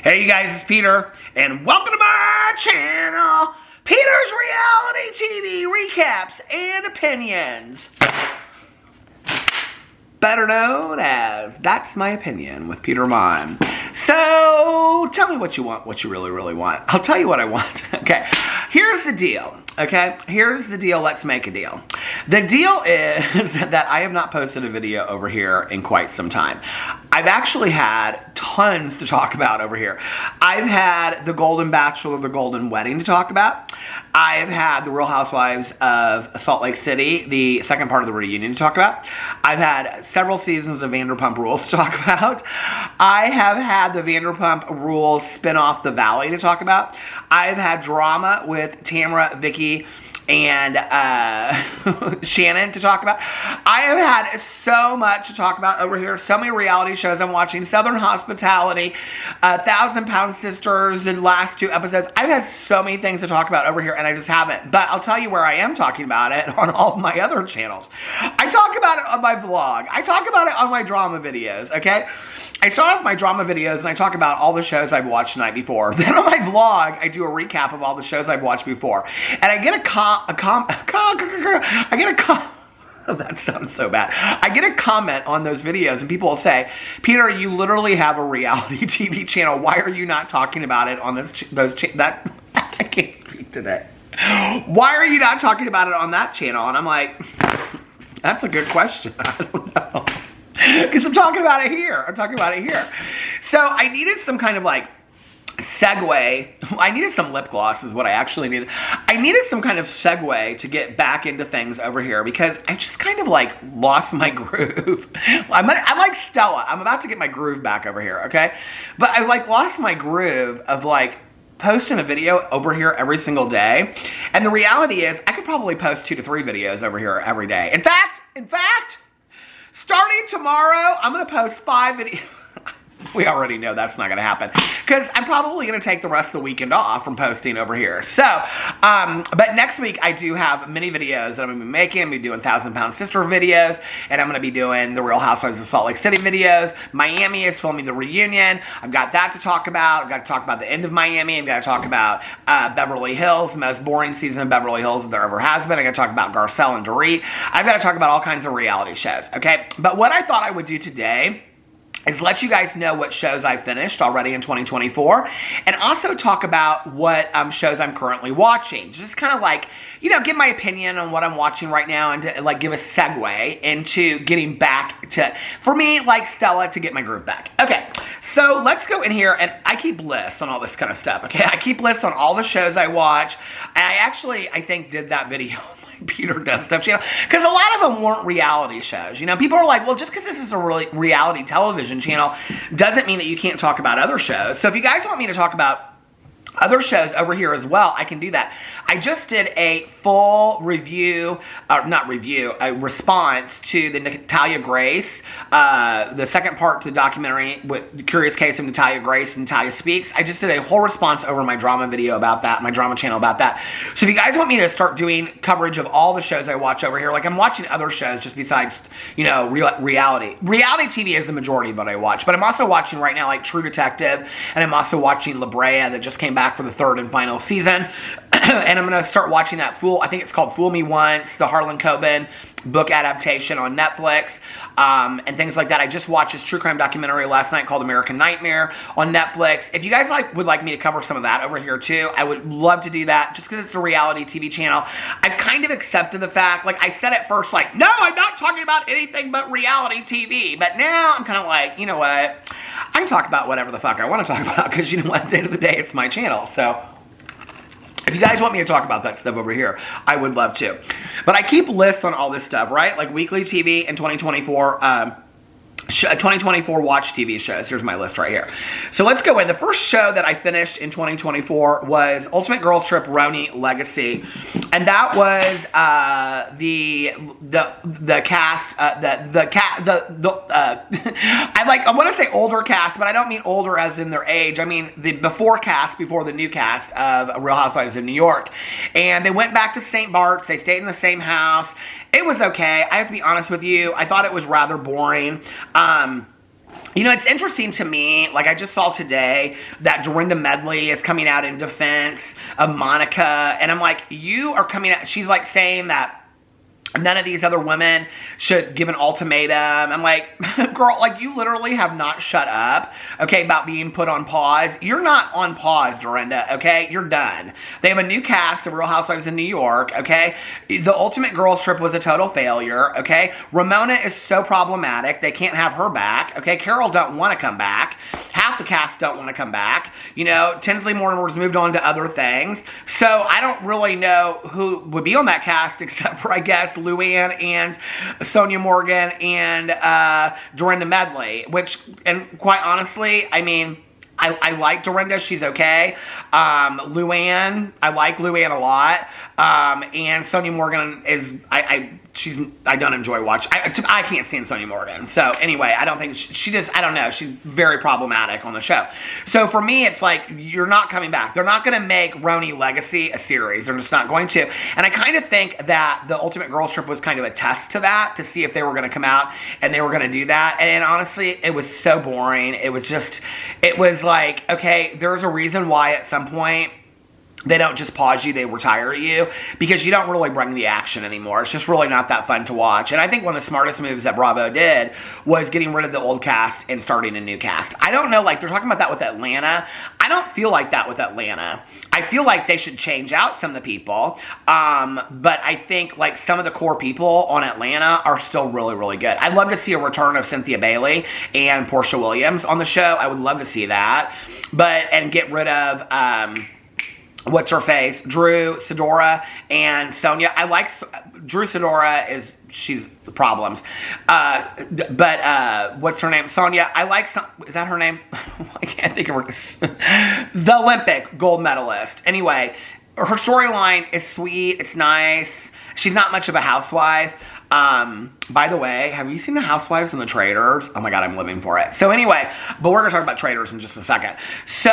Hey you guys, it's Peter, and welcome to my channel, Peter's Reality TV Recaps and Opinions. Better known as That's My Opinion with Peter Mon. So, tell me what you want, what you really want. I'll tell you what I want, okay? Here's the deal, okay? Here's the deal, let's make a deal. The deal is that I have not posted a video over here in quite some time. I've actually had tons to talk about over here. I've had the Golden Bachelor, the Golden Wedding to talk about. I've had the Real Housewives of Salt Lake City, the second part of the reunion to talk about. I've had several seasons of Vanderpump Rules to talk about. I have had the Vanderpump Rules spin-off The Valley to talk about. I've had drama with Tamara, Vicky, and Shannon to talk about. I have had so much to talk about over here. So many reality shows I'm watching. Southern Hospitality, 1,000-Pound Sisters, the last 2 episodes. I've had so many things to talk about over here, and I just haven't. But I'll tell you where I am talking about it on all of my other channels. I talk about it on my vlog. I talk about it on my drama videos, okay? I start off my drama videos, and I talk about all the shows I've watched the night before. Then on my vlog, I do a recap of all the shows I've watched before. And I get oh, that sounds so bad. I get a comment on those videos and people will say, Peter, you literally have a reality TV channel. Why are you not talking about it on I can't speak today. Why are you not talking about it on that channel? And I'm like, that's a good question. I don't know. Because I'm talking about it here. So I needed some kind of like segue. I needed some lip gloss is what I actually needed. I needed some kind of segue to get back into things over here because I just kind of like lost my groove. I'm like Stella. I'm about to get my groove back over here, okay? But I like lost my groove of like posting a video over here every single day. And the reality is I could probably post 2 to 3 videos over here every day. In fact, starting tomorrow, I'm going to post 5 videos. We already know that's not going to happen because I'm probably going to take the rest of the weekend off from posting over here. So, but next week I do have many videos that I'm going to be making. I'm going to be doing 1,000-Pound Sister videos, and I'm going to be doing the Real Housewives of Salt Lake City videos. Miami is filming the reunion. I've got that to talk about. I've got to talk about the end of Miami. I've got to talk about Beverly Hills, the most boring season of Beverly Hills that there ever has been. I've got to talk about Garcelle and Dorit. I've got to talk about all kinds of reality shows, okay? But what I thought I would do today is let you guys know what shows I finished already in 2024 and also talk about what shows I'm currently watching. Just kind of like, you know, give my opinion on what I'm watching right now and to like give a segue into getting back to, for me, like Stella, to get my groove back. Okay, so let's go in here and I keep lists on all this kind of stuff, okay? I keep lists on all the shows I watch, and I think did that video Peter Does Stuff channel, because a lot of them weren't reality shows. You know, people are like, well, just because this is a reality television channel doesn't mean that you can't talk about other shows. So if you guys want me to talk about other shows over here as well, I can do that. I just did a full review, a response to the Natalia Grace, the second part to the documentary with the Curious Case of Natalia Grace and Natalia Speaks. I just did a whole response over my drama video about that, my drama channel about that. So if you guys want me to start doing coverage of all the shows I watch over here, like I'm watching other shows just besides, you know, reality. Reality TV is the majority of what I watch, but I'm also watching right now like True Detective, and I'm also watching La Brea that just came back for the 3rd and final season. And I'm going to start watching that I think it's called Fool Me Once, the Harlan Coben book adaptation on Netflix, and things like that. I just watched this true crime documentary last night called American Nightmare on Netflix. If you guys would like me to cover some of that over here too, I would love to do that just because it's a reality TV channel. I've kind of accepted the fact, like I said at first, like, no, I'm not talking about anything but reality TV. But now I'm kind of like, you know what? I can talk about whatever the fuck I want to talk about because, you know what, at the end of the day, it's my channel. So if you guys want me to talk about that stuff over here, I would love to. But I keep lists on all this stuff, right? Like weekly TV in 2024, 2024 watch TV shows. Here's my list right here. So let's go in. The first show that I finished in 2024 was Ultimate Girls Trip Roni Legacy. And that was the cast, I want to say older cast, but I don't mean older as in their age. I mean the before cast, before the new cast of Real Housewives of New York. And they went back to St. Bart's. They stayed in the same house. It was okay. I have to be honest with you. I thought it was rather boring. You know, it's interesting to me, like I just saw today that Dorinda Medley is coming out in defense of Monica, and I'm like, you are coming out, she's like saying that none of these other women should give an ultimatum. I'm like, girl, like you literally have not shut up, okay, about being put on pause. You're not on pause, Dorinda, okay? You're done. They have a new cast of Real Housewives in New York, okay? The Ultimate Girls Trip was a total failure, okay? Ramona is so problematic. They can't have her back, okay? Carol don't want to come back. Half the cast don't want to come back. You know, Tinsley Mortimer's moved on to other things. So I don't really know who would be on that cast except for, I guess, Luann and Sonia Morgan and Dorinda Medley, and quite honestly, I mean, I like Dorinda. She's okay. Luann, I like Luann a lot. And Sonia Morgan is, I don't enjoy watching. I can't stand Sonia Morgan. So anyway, I don't think she just, I don't know. She's very problematic on the show. So for me, it's like, you're not coming back. They're not going to make Roni Legacy a series. They're just not going to. And I kind of think that the Ultimate Girls Trip was kind of a test to that, to see if they were going to come out and they were going to do that. And honestly, it was so boring. It was like, okay, there's a reason why at some point they don't just pause you, they retire you, because you don't really bring the action anymore. It's just really not that fun to watch. And I think one of the smartest moves that Bravo did was getting rid of the old cast and starting a new cast. I don't know, like they're talking about that with Atlanta. I don't feel like that with Atlanta. I feel like they should change out some of the people. But I think like some of the core people on Atlanta are still really, really good. I'd love to see a return of Cynthia Bailey and Portia Williams on the show. I would love to see that. And get rid of what's her face? Drew, Sidora, and Sonia. I like Drew Sidora she's the problems. But what's her name? Sonia. I like, is that her name? I can't think of her. The Olympic gold medalist. Anyway, her storyline is sweet. It's nice. She's not much of a housewife. By the way, have you seen the Housewives and the Traitors? Oh my God, I'm living for it. So anyway, but we're gonna talk about Traitors in just a second. So,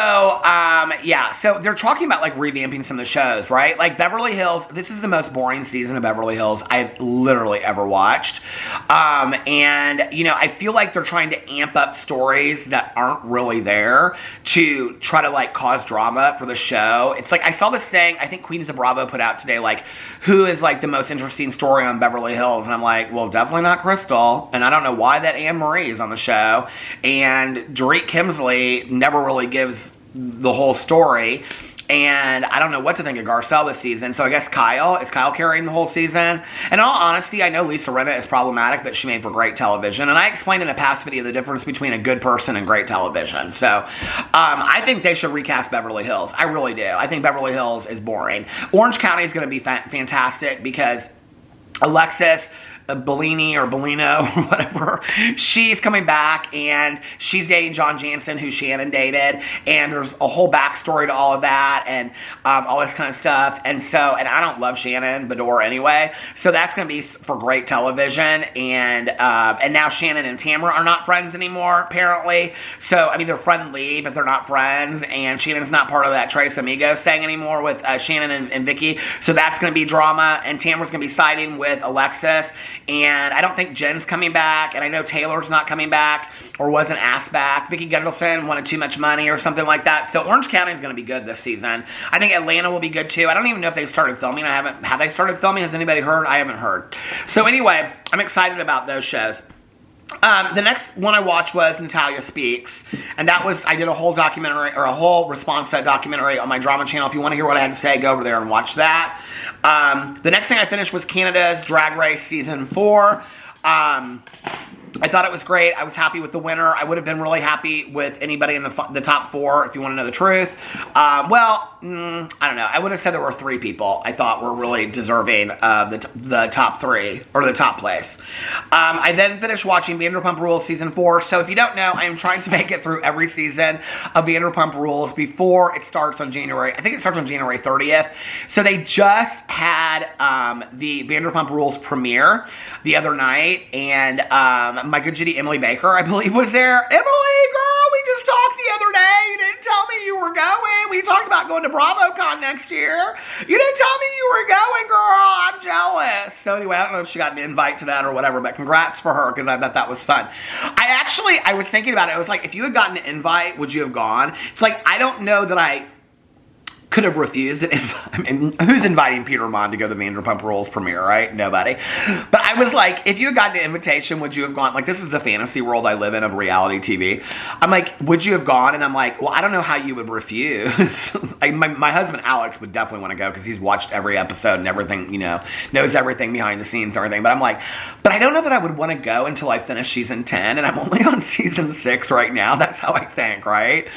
yeah, so they're talking about like revamping some of the shows, right? Like Beverly Hills, this is the most boring season of Beverly Hills I've literally ever watched. And you know, I feel like they're trying to amp up stories that aren't really there to try to like cause drama for the show. It's like, I saw this saying, I think Queens of Bravo put out today, like, who is like the most interesting story on Beverly Hills? And I'm like, well, definitely not Crystal. And I don't know why that Anne Marie is on the show. And Dorit Kemsley never really gives the whole story. And I don't know what to think of Garcelle this season. So I guess is Kyle carrying the whole season? In all honesty, I know Lisa Rinna is problematic, but she made for great television. And I explained in a past video the difference between a good person and great television. So I think they should recast Beverly Hills. I really do. I think Beverly Hills is boring. Orange County is going to be fantastic because Alexis Bellini or Bellino or whatever, she's coming back and she's dating John Jansen, who Shannon dated, and there's a whole backstory to all of that and all this kind of stuff. And I don't love Shannon Bedore anyway, so that's going to be for great television. And now Shannon and Tamara are not friends anymore, apparently. So, I mean, they're friendly, but they're not friends, and Shannon's not part of that Tres Amigos thing anymore with Shannon and Vicky, so that's going to be drama, and Tamara's going to be siding with Alexis. And I don't think Jen's coming back, and I know Taylor's not coming back or wasn't asked back. Vicky Gundelson wanted too much money or something like that. So Orange County is going to be good this season. I think Atlanta will be good too. I don't even know if they've started filming. Have they started filming? Has anybody heard? I haven't heard. So anyway, I'm excited about those shows. The next one I watched was Natalia Speaks, and that was, I did a whole documentary, or a whole response to that documentary on my drama channel. If you want to hear what I had to say, go over there and watch that. The next thing I finished was Canada's Drag Race Season 4. I thought it was great. I was happy with the winner. I would have been really happy with anybody in the top 4, if you want to know the truth. I don't know. I would have said there were 3 people I thought were really deserving of the top 3, or the top place. I then finished watching Vanderpump Rules Season 4. So if you don't know, I am trying to make it through every season of Vanderpump Rules before it starts on January. I think it starts on January 30th. So they just had the Vanderpump Rules premiere the other night, and my good Judy Emily Baker, I believe, was there. Emily, girl, we just talked the other day. You didn't tell me you were going. We talked about going to BravoCon next year. You didn't tell me you were going, girl. I'm jealous. So anyway, I don't know if she got an invite to that or whatever, but congrats for her, because I bet that was fun. I was thinking about it. I was like, if you had gotten an invite, would you have gone? It's like, I don't know that I could have refused it. I mean, who's inviting Peter Mon to go to the Vanderpump Rules premiere, right? Nobody. But I was like, if you had gotten an invitation, would you have gone? Like, this is the fantasy world I live in of reality TV. I'm like, would you have gone? And I'm like, well, I don't know how you would refuse. My husband, Alex, would definitely want to go because he's watched every episode and everything, you know, knows everything behind the scenes and everything. But I'm like, but I don't know that I would want to go until I finish season 10, and I'm only on season 6 right now. That's how I think, right?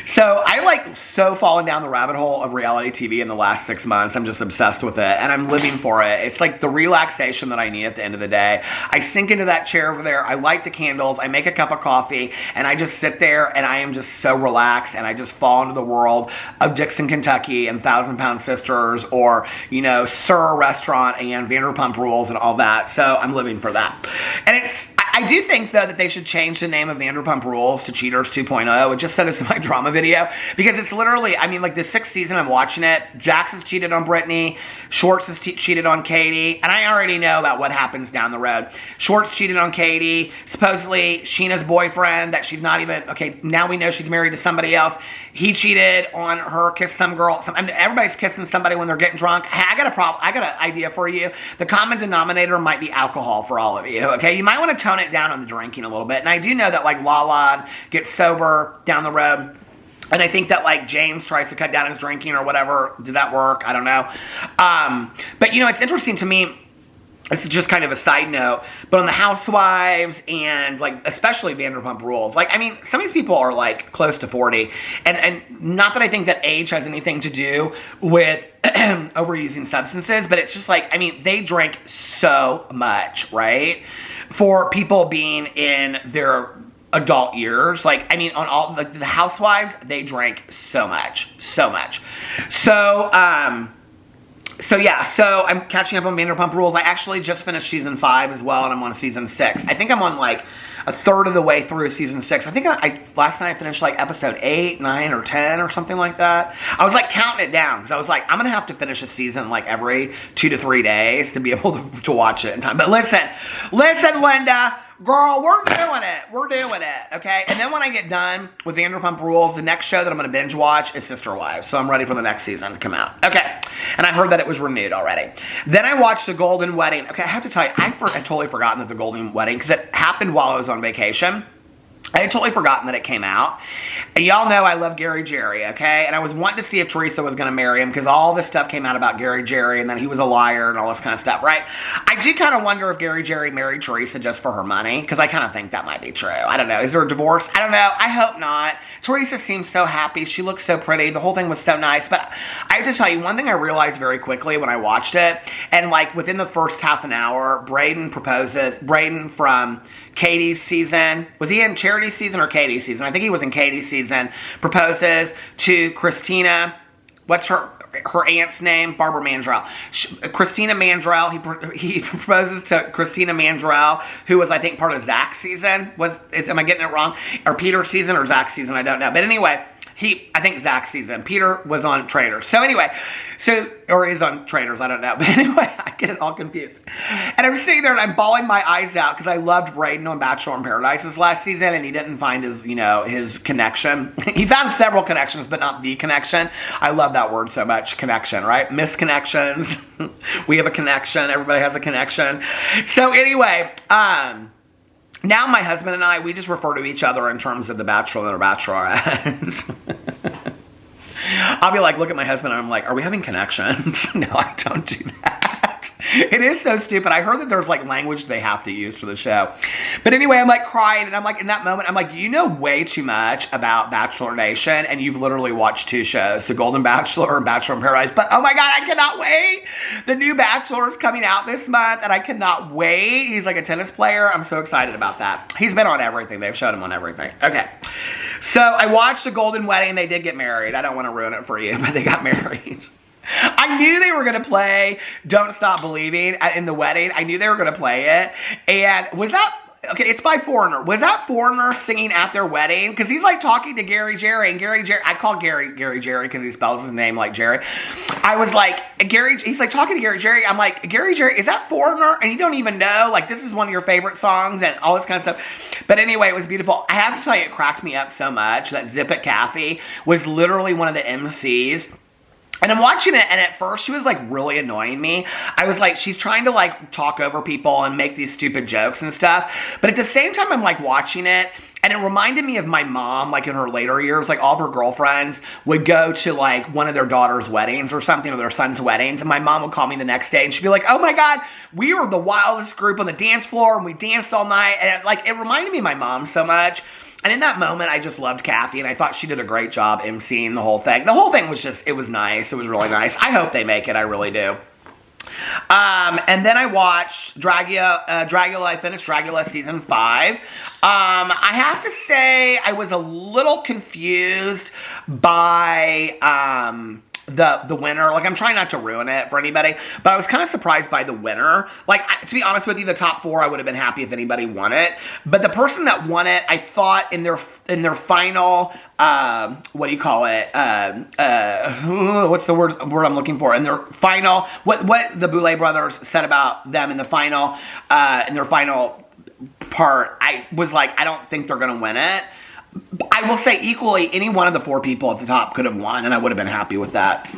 So I like so fallen down the rabbit hole of reality TV in the last 6 months. I'm just obsessed with it, and I'm living for it. It's like the relaxation that I need at the end of the day. I sink into that chair over there, I light the candles, I make a cup of coffee, and I just sit there, and I am just so relaxed, and I just fall into the world of Dixon, Kentucky, and 1,000-Pound Sisters, or, you know, Sir Restaurant and Vanderpump Rules and all that. So I'm living for that. And I do think, though, that they should change the name of Vanderpump Rules to Cheaters 2.0. I just said this in my drama video, because it's literally, I mean, like, the 6th season, I'm watching it. Jax has cheated on Brittany. Schwartz has cheated on Katie. And I already know about what happens down the road. Schwartz cheated on Katie. Supposedly, Sheena's boyfriend, that she's not even, okay, now we know she's married to somebody else. He cheated on her, kissed some girl. I mean, everybody's kissing somebody when they're getting drunk. Hey, I got an idea for you. The common denominator might be alcohol for all of you, okay? You might want to tone it down on the drinking a little bit. And I do know that, like, Lala gets sober down the road. And I think that, like, James tries to cut down his drinking or whatever. Did that work? I don't know. But, you know, it's interesting to me. This is just kind of a side note, but on the Housewives and, like, especially Vanderpump Rules, like, I mean, some of these people are, like, close to 40, and not that I think that age has anything to do with overusing substances, but it's just like, I mean, they drink so much, right? For people being in their adult years, like, I mean, on all, like, the Housewives, they drank so much. So yeah, so I'm catching up on Vanderpump Rules. I actually just finished season 5 as well, and I'm on season 6. I think I'm on like a third of the way through season 6. I think last night I finished like episode 8, 9, or 10 or something like that. I was like counting it down because I was like, I'm gonna have to finish a season like every 2 to 3 days to be able to watch it in time. But listen, Linda. Girl, we're doing it, okay? And then when I get done with Vanderpump Rules, the next show that I'm going to binge watch is Sister Wives. So I'm ready for the next season to come out. Okay. And I heard that it was renewed already. Then I watched The Golden Wedding. Okay, I have to tell you, I had totally forgotten that The Golden Wedding, because it happened while I was on vacation. I had totally forgotten that it came out. And y'all know I love Gary Jerry, okay? And I was wanting to see if Teresa was going to marry him, because all this stuff came out about Gary Jerry and that he was a liar and all this kind of stuff, right? I do kind of wonder if Gary Jerry married Teresa just for her money, because I kind of think that might be true. I don't know. Is there a divorce? I don't know. I hope not. Teresa seems so happy. She looks so pretty. The whole thing was so nice. But I have to tell you, one thing I realized very quickly when I watched it, and like within the first half an hour, Braden from Katie's season. Was he in Charity's season or Katie's season? I think he was in Katie's season. Proposes to Christina. What's her aunt's name? Barbara Mandrell. Christina Mandrell. He proposes to Christina Mandrell, who was, I think, part of Zach's season. Am I getting it wrong? Or Peter's season or Zach's season? I don't know. But anyway, I think Zach's season. Peter was on Traitors. So anyway, or is on Traitors, I don't know. But anyway, I get it all confused. And I'm sitting there and I'm bawling my eyes out because I loved Braden on Bachelor in Paradise this last season, and he didn't find his connection. He found several connections, but not the connection. I love that word so much, connection, right? Misconnections. We have a connection. Everybody has a connection. So anyway, now my husband and I, we just refer to each other in terms of the Bachelor and the Bachelorette. I'll be like, look at my husband, and I'm like, are we having connections? No, I don't do that. It is so stupid. I heard that there's like language they have to use for the show. But anyway, I'm like crying, and I'm like, in that moment, I'm like, you know way too much about Bachelor Nation, and you've literally watched 2 shows, The Golden Bachelor and Bachelor in Paradise. But oh my God, I cannot wait. The new Bachelor is coming out this month, and I cannot wait. He's like a tennis player. I'm so excited about that. He's been on everything. They've showed him on everything. Okay. So I watched The Golden Wedding. They did get married. I don't want to ruin it for you, but they got married. I knew they were going to play Don't Stop Believing in the wedding. I knew they were going to play it. And was that Okay, it's by Foreigner. Was that Foreigner singing at their wedding? Because he's like talking to Gary Jerry, and Gary Jerry, I call Gary Jerry because he spells his name like Jerry. I was like, he's like talking to Gary Jerry. I'm like, Gary Jerry, is that Foreigner? And you don't even know, like, this is one of your favorite songs and all this kind of stuff. But anyway, it was beautiful. I have to tell you, it cracked me up so much that Zip It Kathy was literally one of the MCs. And I'm watching it, and at first she was like really annoying me. I was like, she's trying to like talk over people and make these stupid jokes and stuff. But at the same time, I'm like watching it, and it reminded me of my mom, like in her later years, like all of her girlfriends would go to like one of their daughter's weddings or something, or their son's weddings. And my mom would call me the next day, and she'd be like, oh my God, we were the wildest group on the dance floor, and we danced all night. And it reminded me of my mom so much. And in that moment, I just loved Kathy, and I thought she did a great job emceeing the whole thing. The whole thing was just, it was nice. It was really nice. I hope they make it. I really do. And then I watched Dragula. I finished Dragula season 5. I have to say I was a little confused by the winner. Like, I'm trying not to ruin it for anybody, but I was kind of surprised by the winner. Like, to be honest with you, the top 4, I would have been happy if anybody won it. But the person that won it, I thought in their final, what do you call it? What's the word I'm looking for? In their final, what the Boulet brothers said about them in the final, in their final part, I was like, I don't think they're going to win it. I will say equally, any one of the 4 people at the top could have won, and I would have been happy with that.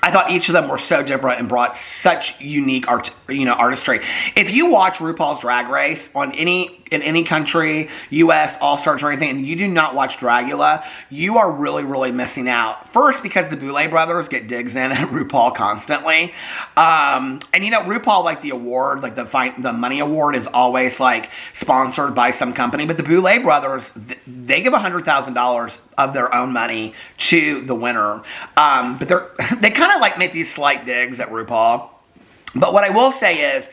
I thought each of them were so different and brought such unique artistry. If you watch RuPaul's Drag Race in any country, US, All-Stars or anything, and you do not watch Dragula, you are really, really missing out. First, because the Boulet brothers get digs in at RuPaul constantly. And RuPaul, like the award, like the money award is always like sponsored by some company, but the Boulet brothers, they give $100,000 of their own money to the winner. But they kind of like make these slight digs at RuPaul. But what I will say is,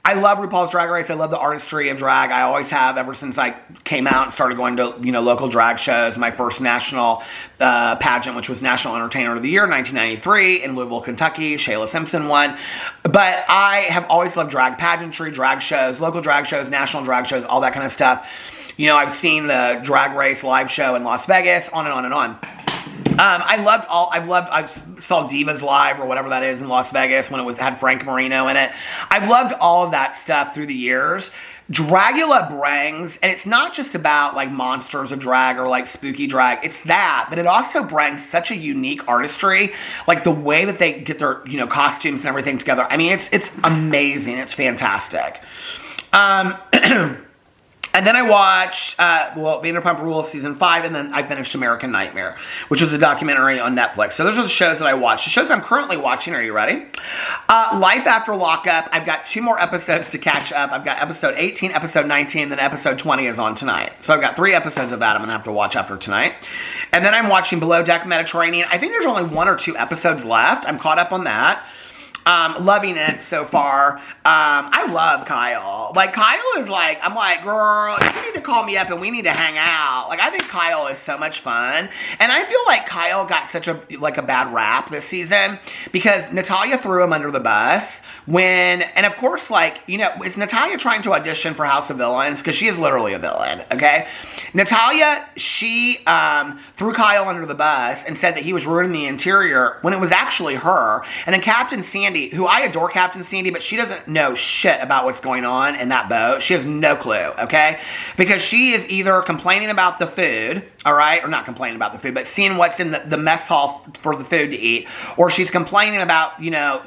I love RuPaul's Drag Race. I love the artistry of drag. I always have ever since I came out and started going to, local drag shows. My first national pageant, which was National Entertainer of the Year in 1993 in Louisville, Kentucky. Shayla Simpson won. But I have always loved drag pageantry, drag shows, local drag shows, national drag shows, all that kind of stuff. I've seen the Drag Race live show in Las Vegas, on and on and on. I saw Divas Live or whatever that is in Las Vegas when it had Frank Marino in it. I've loved all of that stuff through the years. Dragula brings, and it's not just about like monsters of drag or like spooky drag, it's that, but it also brings such a unique artistry, like the way that they get their, costumes and everything together. I mean, it's amazing. It's fantastic. And then I watched, Vanderpump Rules season 5, and then I finished American Nightmare, which was a documentary on Netflix. So those are the shows that I watched. The shows I'm currently watching, are you ready? Life After Lockup. I've got 2 more episodes to catch up. I've got episode 18, episode 19, then episode 20 is on tonight. So I've got 3 episodes of that I'm going to have to watch after tonight. And then I'm watching Below Deck Mediterranean. I think there's only 1 or 2 episodes left. I'm caught up on that. Loving it so far. I love Kyle. Like, Kyle is like, I'm like, girl, you need to call me up and we need to hang out. Like, I think Kyle is so much fun. And I feel like Kyle got such a bad rap this season because Natalia threw him under the bus and of course, is Natalia trying to audition for House of Villains? Because she is literally a villain, okay? Natalia, she threw Kyle under the bus and said that he was ruining the interior when it was actually her. And then Captain Sandy, who I adore Captain Sandy, but she doesn't know shit about what's going on in that boat. She has no clue, okay? Because she is either complaining about the food, all right? Or not complaining about the food, but seeing what's in the mess hall for the food to eat. Or she's complaining about,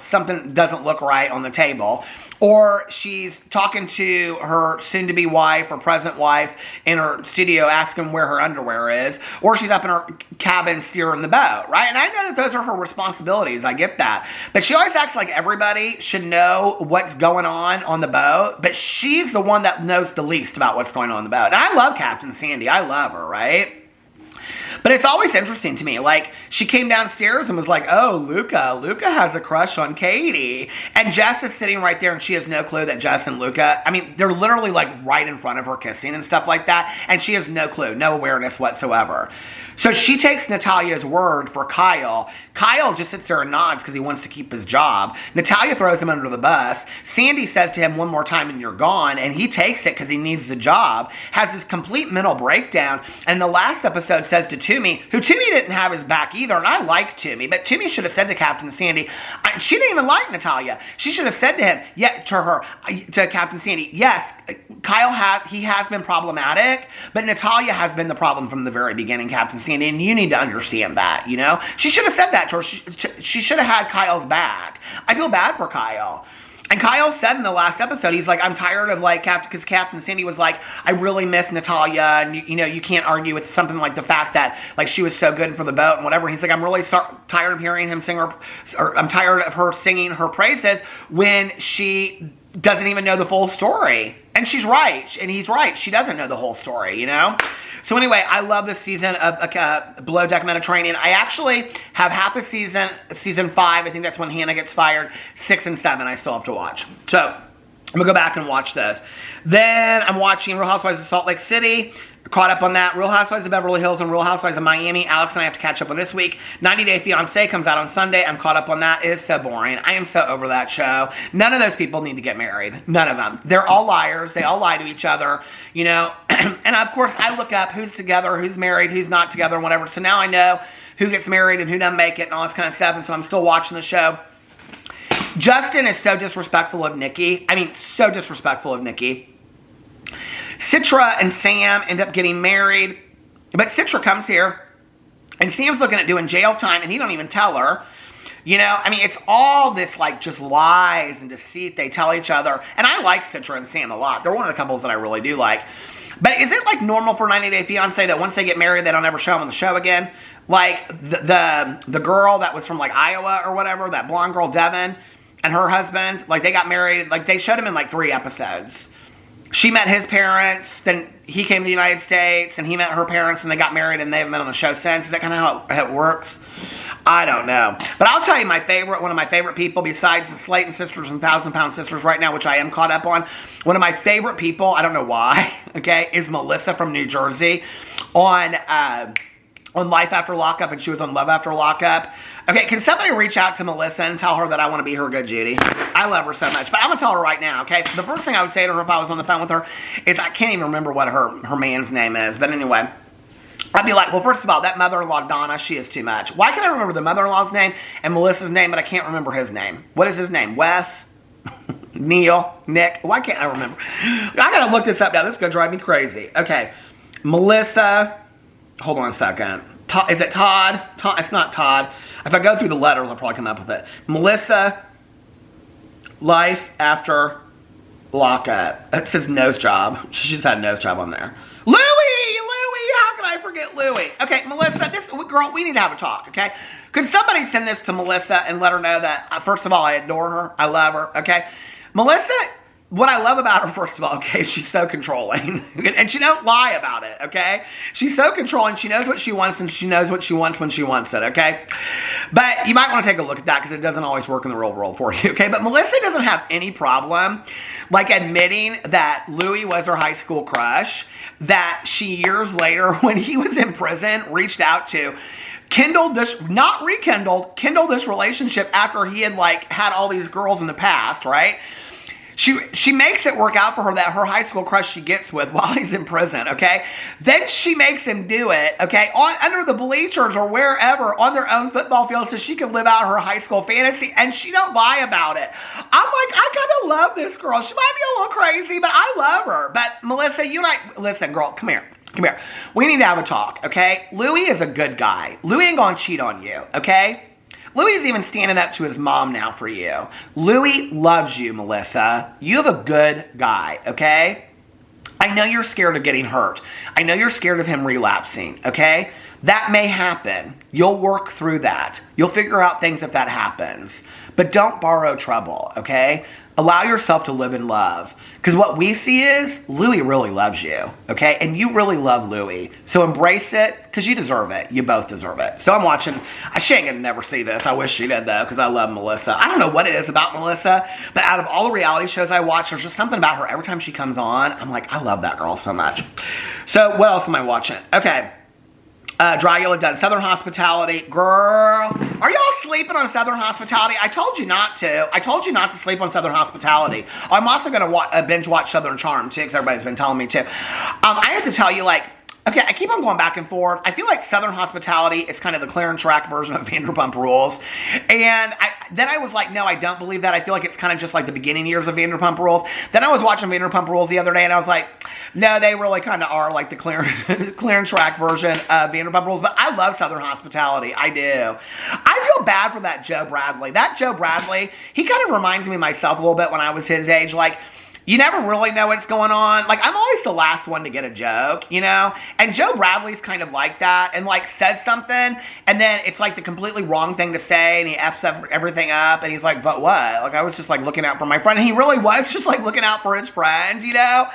something doesn't look right on the table. Or she's talking to her soon-to-be wife or present wife in her studio asking where her underwear is. Or she's up in her cabin steering the boat, right? And I know that those are her responsibilities. I get that. But she always acts like everybody should know what's going on the boat. But she's the one that knows the least about what's going on the boat. And I love Captain Sandy. I love her, right? But it's always interesting to me. Like, she came downstairs and was like, oh, Luca has a crush on Katie. And Jess is sitting right there and she has no clue that Jess and Luca, I mean, they're literally like right in front of her kissing and stuff like that. And she has no clue, no awareness whatsoever. So she takes Natalia's word for Kyle. Kyle just sits there and nods because he wants to keep his job. Natalia throws him under the bus. Sandy says to him one more time and you're gone. And he takes it because he needs the job. Has this complete mental breakdown. And the last episode says to Toomey, who Toomey didn't have his back either. And I like Toomey. But Toomey should have said to Captain Sandy, she didn't even like Natalia. She should have said to him, to Captain Sandy, yes, Kyle has been problematic. But Natalia has been the problem from the very beginning, Captain Sandy, and you need to understand that, you know? She should have said that to her. She should have had Kyle's back. I feel bad for Kyle. And Kyle said in the last episode, he's like, I'm tired of like, because Captain Sandy was like, I really miss Natalia, and you know, you can't argue with something like the fact that like she was so good for the boat and whatever. He's like, I'm really tired of hearing him sing or I'm tired of her singing her praises when she doesn't even know the full story. And she's right, and he's right. She doesn't know the whole story, you know? So anyway, I love this season of Below Deck Mediterranean. I actually have half the season 5. I think that's when Hannah gets fired. 6 and 7 I still have to watch. So I'm going to go back and watch those. Then I'm watching Real Housewives of Salt Lake City. Caught up on that. Real Housewives of Beverly Hills and Real Housewives of Miami. Alex and I have to catch up on this week. 90 Day Fiancé comes out on Sunday. I'm caught up on that. It is so boring. I am so over that show. None of those people need to get married. None of them. They're all liars. They all lie to each other, you know. And of course, I look up who's together, who's married, who's not together, whatever. So now I know who gets married and who doesn't make it and all this kind of stuff. And so I'm still watching the show. Justin is so disrespectful of Nikki. I mean, so disrespectful of Nikki. Citra and Sam end up getting married, but Citra comes here, and Sam's looking at doing jail time, and he don't even tell her. You know, I mean, it's all this, like, just lies and deceit they tell each other, and I like Citra and Sam a lot. They're one of the couples that I really do like. But is it, like, normal for 90 Day Fiancé that once they get married, they don't ever show them on the show again? Like, the girl that was from, like, Iowa or whatever, that blonde girl, Devin, and her husband, like, they got married, like, they showed him in, like, 3 episodes. She met his parents, then he came to the United States, and he met her parents, and they got married, and they haven't been on the show since. Is that kind of how it works? I don't know. But I'll tell you one of my favorite people, besides the Slayton sisters and 1,000 Pound Sisters right now, which I am caught up on, one of my favorite people, I don't know why, okay, is Melissa from New Jersey on Life After Lockup, and she was on Love After Lockup. Okay, can somebody reach out to Melissa and tell her that I want to be her good Judy? I love her so much. But I'm going to tell her right now, okay? The first thing I would say to her if I was on the phone with her is I can't even remember what her man's name is. But anyway, I'd be like, well, first of all, that mother-in-law, Donna, she is too much. Why can I remember the mother-in-law's name and Melissa's name, but I can't remember his name? What is his name? Wes? Neil? Nick? Why can't I remember? I got to look this up now. This is going to drive me crazy. Okay, Melissa... Hold on a second. Is it Todd? It's not Todd. If I go through the letters, I'll probably come up with it. Melissa, Life After Lockup. It says nose job. She just had a nose job on there. Louie! How can I forget Louie? Okay, Melissa, girl, we need to have a talk, okay? Could somebody send this to Melissa and let her know that, first of all, I adore her. I love her, okay? Melissa... What I love about her, first of all, okay, she's so controlling. And she don't lie about it, okay? She's so controlling. She knows what she wants, and she knows what she wants when she wants it, okay? But you might want to take a look at that because it doesn't always work in the real world for you, okay? But Melissa doesn't have any problem, like, admitting that Louis was her high school crush, that she years later, when he was in prison, reached out to, kindled this relationship after he had, like, had all these girls in the past, right? She makes it work out for her that her high school crush she gets with while he's in prison, okay? Then she makes him do it, okay, under the bleachers or wherever on their own football field so she can live out her high school fantasy, and she don't lie about it. I'm like, I kind of love this girl. She might be a little crazy, but I love her. But Melissa, you and I, listen, girl, come here. Come here. We need to have a talk, okay? Louis is a good guy. Louis ain't gonna cheat on you, okay? Louis is even standing up to his mom now for you. Louis loves you, Melissa. You have a good guy, okay? I know you're scared of getting hurt. I know you're scared of him relapsing, okay? That may happen. You'll work through that. You'll figure out things if that happens. But don't borrow trouble, okay? Allow yourself to live in love. Because what we see is Louis really loves you, okay? And you really love Louis. So embrace it because you deserve it. You both deserve it. So I'm watching. She ain't gonna never see this. I wish she did though because I love Melissa. I don't know what it is about Melissa, but out of all the reality shows I watch, there's just something about her. Every time she comes on, I'm like, I love that girl so much. So what else am I watching? Okay. Dragula done Southern Hospitality. Girl, are y'all sleeping on Southern Hospitality? I told you not to. I told you not to sleep on Southern Hospitality. I'm also going to binge watch Southern Charm, too, because everybody's been telling me to. I have to tell you, like, okay, I keep on going back and forth. I feel like Southern Hospitality is kind of the clear and track version of Vanderpump Rules. And then I was like, no, I don't believe that. I feel like it's kind of just like the beginning years of Vanderpump Rules. Then I was watching Vanderpump Rules the other day, and I was like, no, they really kind of are like the clear and track version of Vanderpump Rules. But I love Southern Hospitality. I do. I feel bad for that Joe Bradley. That Joe Bradley, he kind of reminds me of myself a little bit when I was his age. Like, you never really know what's going on. Like, I'm always the last one to get a joke, you know? And Joe Bradley's kind of like that and, like, says something, and then it's, like, the completely wrong thing to say, and he F's everything up, and he's like, but what? Like, I was just, like, looking out for my friend, and he really was just, like, looking out for his friend, you know?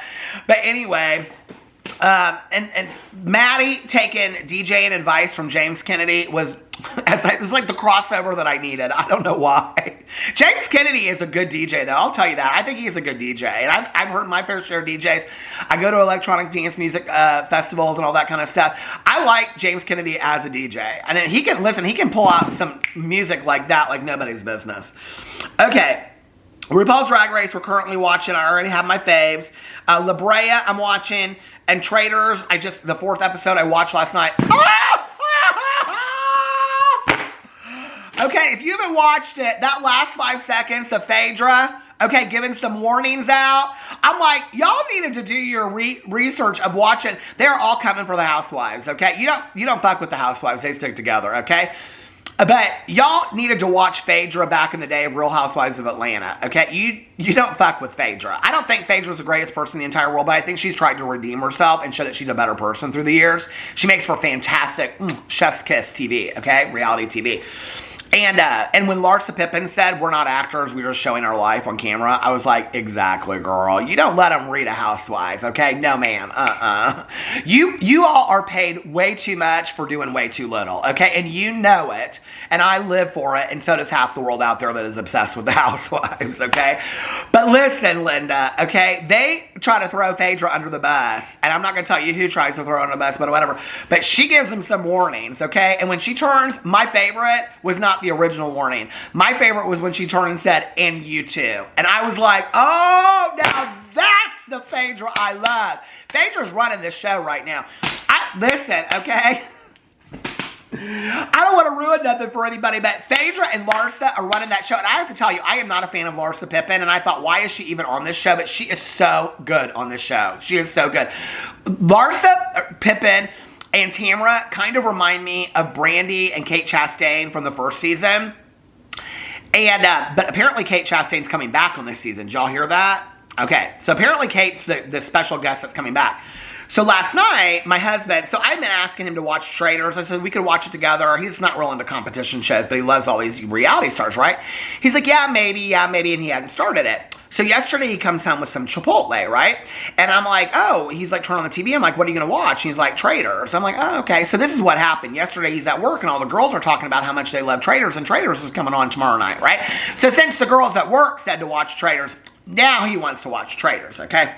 But anyway, and Maddie taking DJing advice from James Kennedy was like the crossover that I needed. I don't know why. James Kennedy is a good DJ, though. I'll tell you that. I think he's a good DJ. And I've heard my fair share of DJs. I go to electronic dance music festivals and all that kind of stuff. I like James Kennedy as a DJ. And he can pull out some music like that like nobody's business. Okay. RuPaul's Drag Race, we're currently watching. I already have my faves. La Brea, I'm watching. And Traitors, the 4th episode I watched last night. Okay, if you haven't watched it, that last 5 seconds of Phaedra, okay, giving some warnings out, I'm like, y'all needed to do your research of watching. They're all coming for the Housewives, okay? You don't fuck with the Housewives. They stick together, okay? But y'all needed to watch Phaedra back in the day of Real Housewives of Atlanta, okay? You don't fuck with Phaedra. I don't think Phaedra's the greatest person in the entire world, but I think she's tried to redeem herself and show that she's a better person through the years. She makes for fantastic chef's kiss TV, okay? Reality TV. And when Larsa Pippen said, we're not actors, we're just showing our life on camera, I was like, exactly, girl. You don't let them read a housewife, okay? No, ma'am. You all are paid way too much for doing way too little, okay? And you know it. And I live for it, and so does half the world out there that is obsessed with the housewives, okay? But listen, Linda, okay? They try to throw Phaedra under the bus, and I'm not going to tell you who tries to throw her under the bus, but whatever. But she gives them some warnings, okay? And when she turns, my favorite was not the original warning. My favorite was when she turned and said, and you too. And I was like, oh, now that's the Phaedra I love. Phaedra's running this show right now. Listen, okay? I don't want to ruin nothing for anybody, but Phaedra and Larsa are running that show. And I have to tell you, I am not a fan of Larsa Pippen. And I thought, why is she even on this show? But she is so good on this show. She is so good. Larsa Pippen and Tamra kind of remind me of Brandy and Kate Chastain from the first season. And but apparently Kate Chastain's coming back on this season. Did y'all hear that? Okay, so apparently Kate's the special guest that's coming back. So last night, my husband, so I've been asking him to watch Traitors. I said we could watch it together. He's not real into competition shows, but he loves all these reality stars, right? He's like, yeah, maybe, and he hadn't started it. So yesterday he comes home with some Chipotle, right? And I'm like, oh, he's like, turn on the TV. I'm like, what are you going to watch? He's like, Traitors. I'm like, oh, okay. So this is what happened. Yesterday he's at work and all the girls are talking about how much they love Traitors, and Traitors is coming on tomorrow night, right? So since the girls at work said to watch Traitors, now he wants to watch Traitors, okay?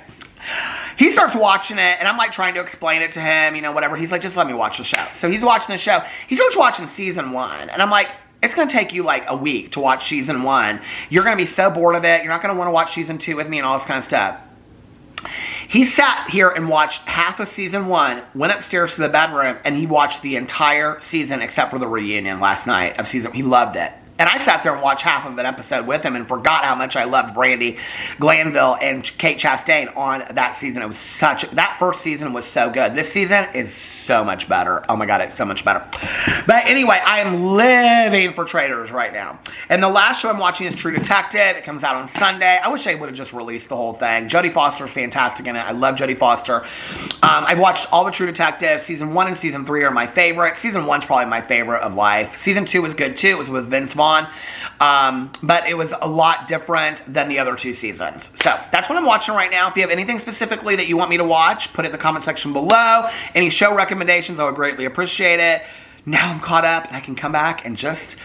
He starts watching it, and I'm like trying to explain it to him, you know, whatever. He's like, just let me watch the show. So he's watching the show. He starts watching season 1, and I'm like, it's going to take you like a week to watch season 1. You're going to be so bored of it. You're not going to want to watch season 2 with me and all this kind of stuff. He sat here and watched half of season 1, went upstairs to the bedroom, and he watched the entire season except for the reunion last night of season. He loved it. And I sat there and watched half of an episode with him and forgot how much I loved Brandi Glanville and Kate Chastain on that season. It was that first season was so good. This season is so much better. Oh my God, it's so much better. But anyway, I am living for Traitors right now. And the last show I'm watching is True Detective. It comes out on Sunday. I wish I would have just released the whole thing. Jodie Foster's fantastic in it. I love Jodie Foster. I've watched all the True Detective. Season 1 and Season 3 are my favorite. Season 1's probably my favorite of life. Season 2 was good too. It was with Vince Vaughn. But it was a lot different than the other 2 seasons. So that's what I'm watching right now. If you have anything specifically that you want me to watch, put it in the comment section below. Any show recommendations, I would greatly appreciate it. Now I'm caught up and I can come back and just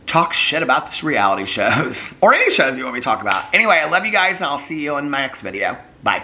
talk shit about this reality shows. Or any shows you want me to talk about. Anyway, I love you guys and I'll see you in my next video. Bye.